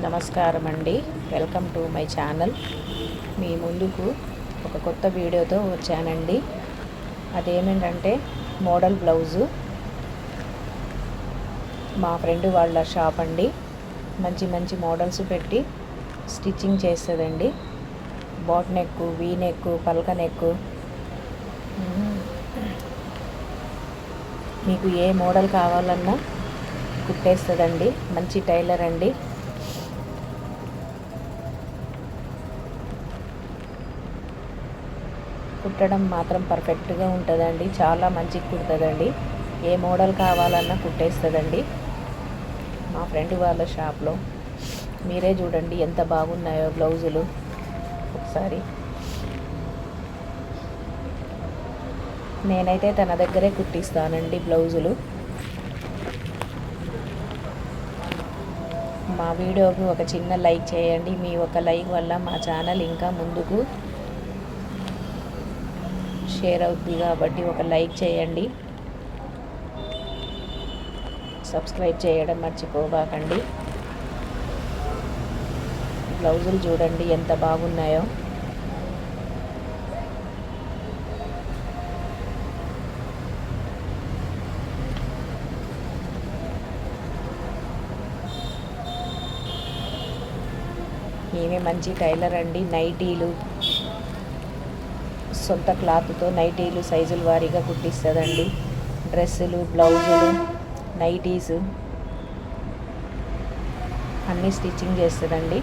నమస్కారం అండి. Welcome to my channel. మీ ముందుకు ఒక కొత్త వీడియోతో వచ్చానండి. అదేమిటంటే మోడల్ బ్లౌజు. మా ఫ్రెండ్ వాళ్ళ షాప్ అండి. మంచి మంచి మోడల్స్ పెట్టి స్టిచ్చింగ్ చేస్తుందండి. బాట్ నెక్, వీ నెక్, పల్క నెక్, మీకు ఏ మోడల్ కావాలన్నా కుట్టేస్తుందండి. మంచి టైలర్ అండి. కుట్టడం మాత్రం పర్ఫెక్ట్గా ఉంటుందండి. చాలా మంచిగా కుడుతుందండి. ఏ మోడల్ కావాలన్నా కుట్టేస్తుందండి. మా ఫ్రెండ్ వాళ్ళ షాప్లో మీరే చూడండి ఎంత బాగున్నాయో బ్లౌజులు. ఒకసారి నేనైతే తన దగ్గరే కుట్టిస్తానండి బ్లౌజులు. మా వీడియోకి ఒక చిన్న లైక్ చేయండి. మీ ఒక లైక్ వల్ల మా ఛానల్ ఇంకా ముందుకు షేర్ అవుతుంది కాబట్టి ఒక లైక్ చేయండి. సబ్స్క్రైబ్ చేయడం మర్చిపోబాకండి. బ్లౌజులు చూడండి ఎంత బాగున్నాయో. ఈమె మంచి టైలర్ అండి. నైటీలు సొంత క్లాత్తో నైటీలు సైజుల వారీగా కుట్టిస్తుందండి. డ్రెస్సులు, బ్లౌజులు, నైటీస్ అన్నీ స్టిచ్చింగ్ చేస్తుందండి.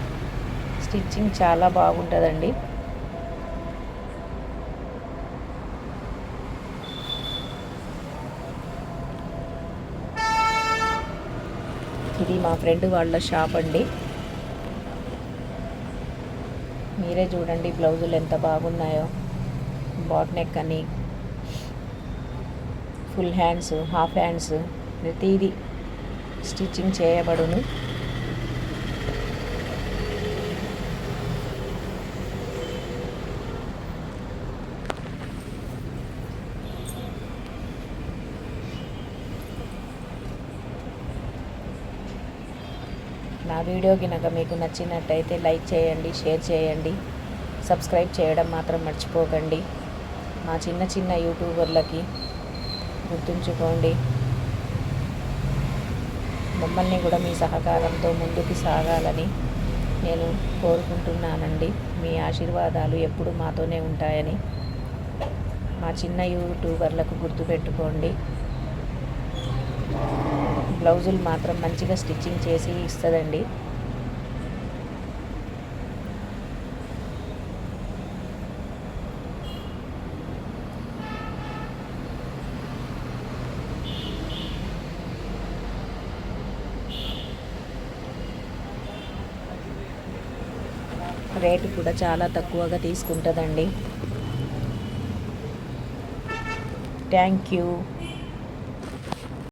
స్టిచ్చింగ్ చాలా బాగుంటుందండి. ఇది మా ఫ్రెండ్ వాళ్ళ షాప్ అండి. మీరే చూడండి బ్లౌజులు ఎంత బాగున్నాయో. బాట్ నెక్ అని, ఫుల్ హ్యాండ్స్, హాఫ్ హ్యాండ్స్ ప్రతిదీ స్టిచ్చింగ్ చేయబడును. నా వీడియో కనుక మీకు నచ్చినట్టయితే లైక్ చేయండి, షేర్ చేయండి, సబ్స్క్రైబ్ చేయడం మాత్రం మర్చిపోకండి. మా చిన్న చిన్న యూట్యూబర్లకి గుర్తుంచుకోండి. మమ్మల్ని కూడా మీ సహకారంతో ముందుకు సాగాలని నేను కోరుకుంటున్నానండి. మీ ఆశీర్వాదాలు ఎప్పుడు మాతోనే ఉంటాయని మా చిన్న యూట్యూబర్లకు గుర్తుపెట్టుకోండి. బ్లౌజులు మాత్రం మంచిగా స్టిచ్చింగ్ చేసి ఇస్తుందండి. రేటు కూడా చాలా తక్కువగా తీసుకుంటుందండి. Thank you.